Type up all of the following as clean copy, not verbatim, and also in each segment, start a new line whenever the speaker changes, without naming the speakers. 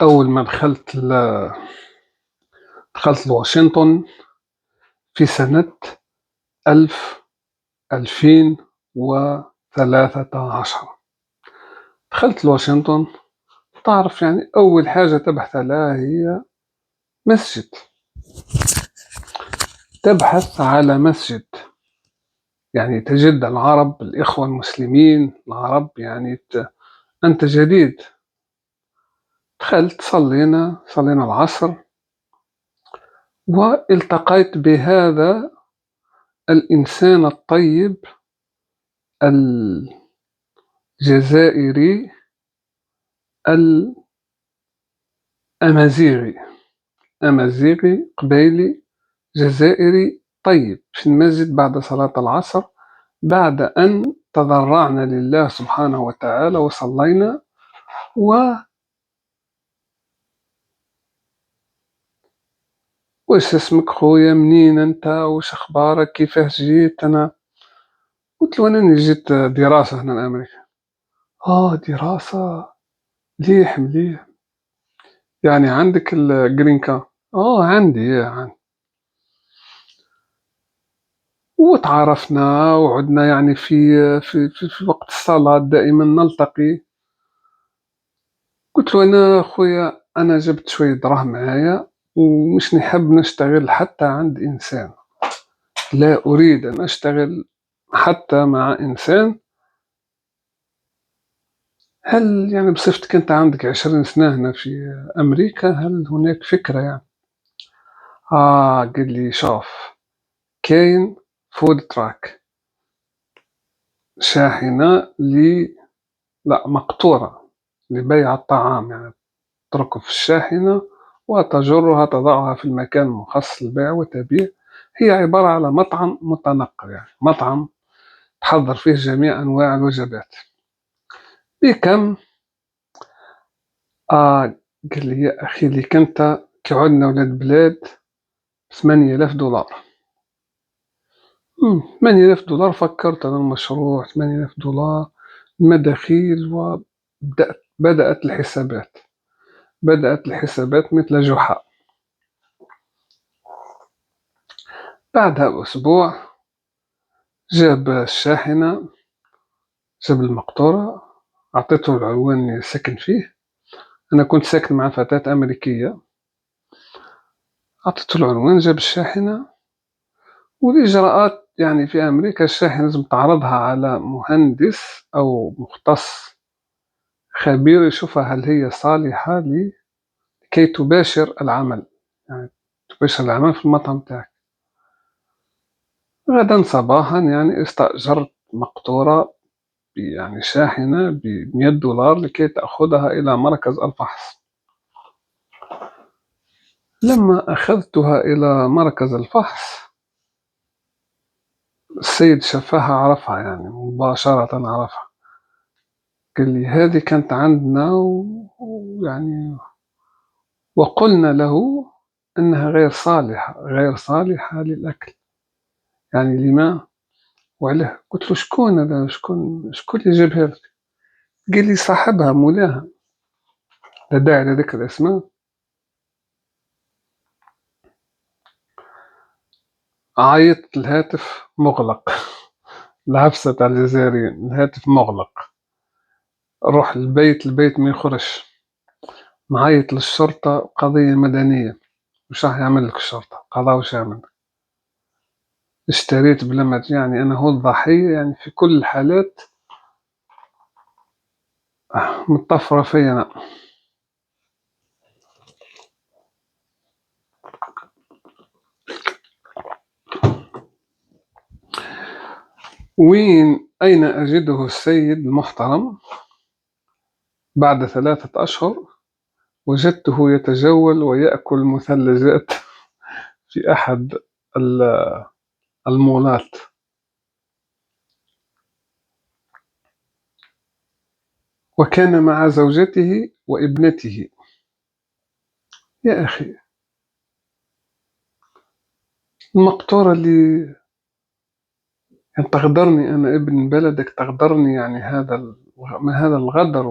أول ما دخلت لواشنطن في سنة 2013. دخلت لواشنطن، تعرف يعني أول حاجة تبحث عليها هي مسجد. تبحث على مسجد، يعني تجد العرب، الإخوة المسلمين العرب، يعني أنت جديد. دخلت، صلينا العصر، والتقيت بهذا الإنسان الطيب الجزائري الأمازيغي قبيلي جزائري طيب، في المسجد بعد صلاة العصر، بعد أن تضرعنا لله سبحانه وتعالى وصلينا. واش اسمك خويا، منين انت، واش اخبارك، كيفاش جيت؟ انا قلت له انا جيت دراسة هنا لأمريكا. دراسة، مليح مليح، يعني عندك الجرين كارد؟ عندي. وتعارفنا وعدنا، يعني في وقت الصلاة دائما نلتقي. قلت له انا خويا، انا جبت شوية دراهم معايا، ومش نحب نشتغل حتى عند انسان، لا اريد ان اشتغل حتى مع انسان. هل يعني بصفتك أنت عندك 20 سنة هنا في أمريكا، هل هناك فكرة يعني؟ قال لي شوف، كاين فود تراك، شاحنة لا، مقطورة لبيع الطعام، يعني تركب في الشاحنة وتجرها، تضعها في المكان المخصص للبيع وتبيع. هي عبارة على مطعم متنقل، يعني مطعم تحضر فيه جميع أنواع الوجبات. بكم؟ قال لي يا أخي، اللي كنت كعدنا ولاد بلاد، 8000 دولار. 8000 دولار. فكرت أنا المشروع 8000 دولار، المداخيل، بدأت الحسابات. مثل جحا. بعدها بأسبوع جاب الشاحنة، جاب المقطورة، أعطيته العنوان اللي ساكن فيه. أنا كنت ساكن مع فتاة أمريكية، أعطيته العنوان، جاب الشاحنة. والإجراءات يعني في أمريكا، الشاحنة لازم تعرضها على مهندس أو مختص خبير يشوفها هل هي صالحة لكي تباشر العمل، يعني تباشر العمل في المطعم تاعك. غدا صباحا يعني استأجرت مقطورة، يعني شاحنة ب100 دولار لكي تأخذها إلى مركز الفحص. لما أخذتها إلى مركز الفحص، السيد شافها، عرفها يعني مباشرة، عرفها. قال لي هذه كانت عندنا، ويعني وقلنا له أنها غير صالحة للأكل. يعني لما وعلاه؟ قلت له شكون هذا، شكون اللي جابها لك؟ قال لي صاحبها، مولاها، لا داعي لذكر الأسماء. عيطت، الهاتف مغلق. العفسة تاع الجزائريين، الهاتف مغلق. روح البيت ما يخرجش. نعيط للشرطة، قضية مدنية. وش راح يعمل لك الشرطة؟ قضاء وش يعمل؟ اشتريت بلا ما يعني أنا هو الضحية، يعني في كل الحالات متطفرة فيا أنا. أين أجده السيد المحترم؟ بعد 3 أشهر وجدته يتجول ويأكل مثلجات في أحد المولات. وكان مع زوجته وابنته. يا أخي، المقطورة اللي يعني تغدرني أنا ابن بلدك، تغدرني، يعني هذا الغدر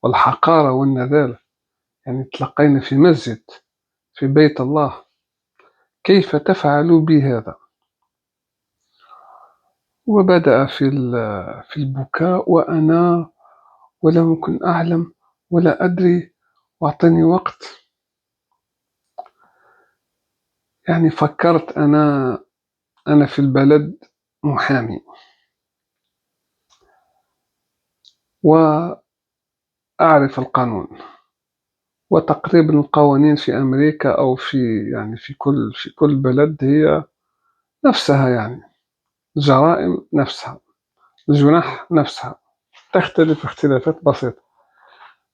والحقارة والنذالة. يعني تلقينا في مسجد في بيت الله، كيف تفعل بي هذا؟ وبدأ في البكاء، وأنا ولم أكن أعلم ولا أدري، وأعطني وقت. يعني فكرت أنا في البلد محامي، وأعرف القانون، وتقريبا القوانين في أمريكا أو يعني في كل بلد هي نفسها، يعني الجرائم نفسها، الجنح نفسها، تختلف اختلافات بسيطة.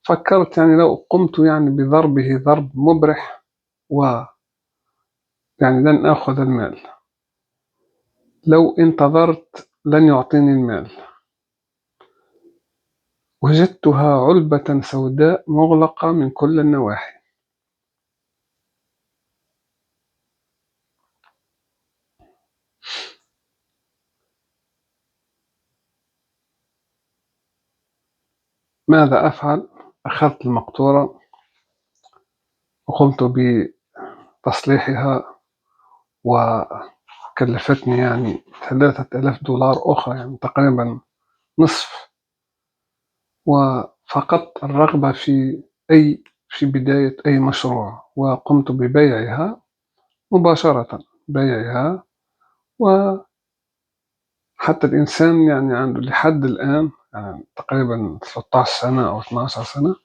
فكرت يعني لو قمت يعني بضربه ضرب مبرح، ويعني لن آخذ المال، لو انتظرت لن يعطيني المال. وجدتها علبة سوداء مغلقة من كل النواحي. ماذا أفعل؟ أخذت المقطورة وقمت بتصليحها، وكلفتني يعني 3000 دولار أخرى، يعني تقريبا نصف. وفقدت الرغبة في بداية أي مشروع، وقمت ببيعها مباشرة، بيعها. وحتى الإنسان يعني عنده لحد الآن يعني تقريبا 13 سنة أو 12 سنة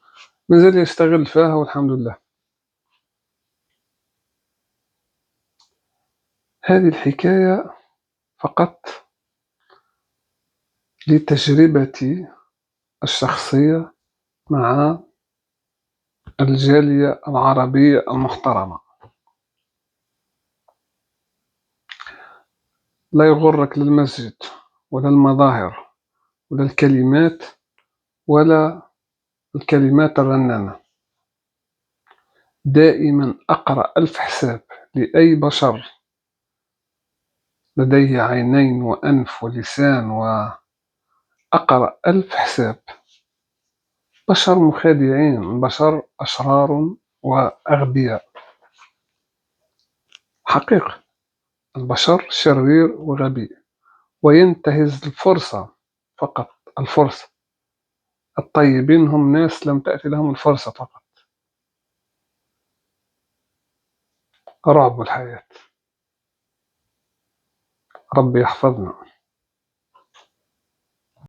ما زال يشتغل فيها، والحمد لله. هذه الحكاية فقط لتجربتي الشخصية مع الجالية العربية المحترمة. لا يغرك لا المسجد ولا المظاهر ولا الكلمات ولا الكلمات الرنانة. دائما أقرأ 1000 حساب لأي بشر لديه عينين وأنف ولسان، وأقرأ 1000 حساب. بشر مخادعين، بشر أشرار وأغبياء. حقيقة البشر شرير وغبي، وينتهز الفرصة فقط، الفرصة. الطيبين هم ناس لم تأتي لهم الفرصة فقط. رعب الحياة. ربي يحفظنا.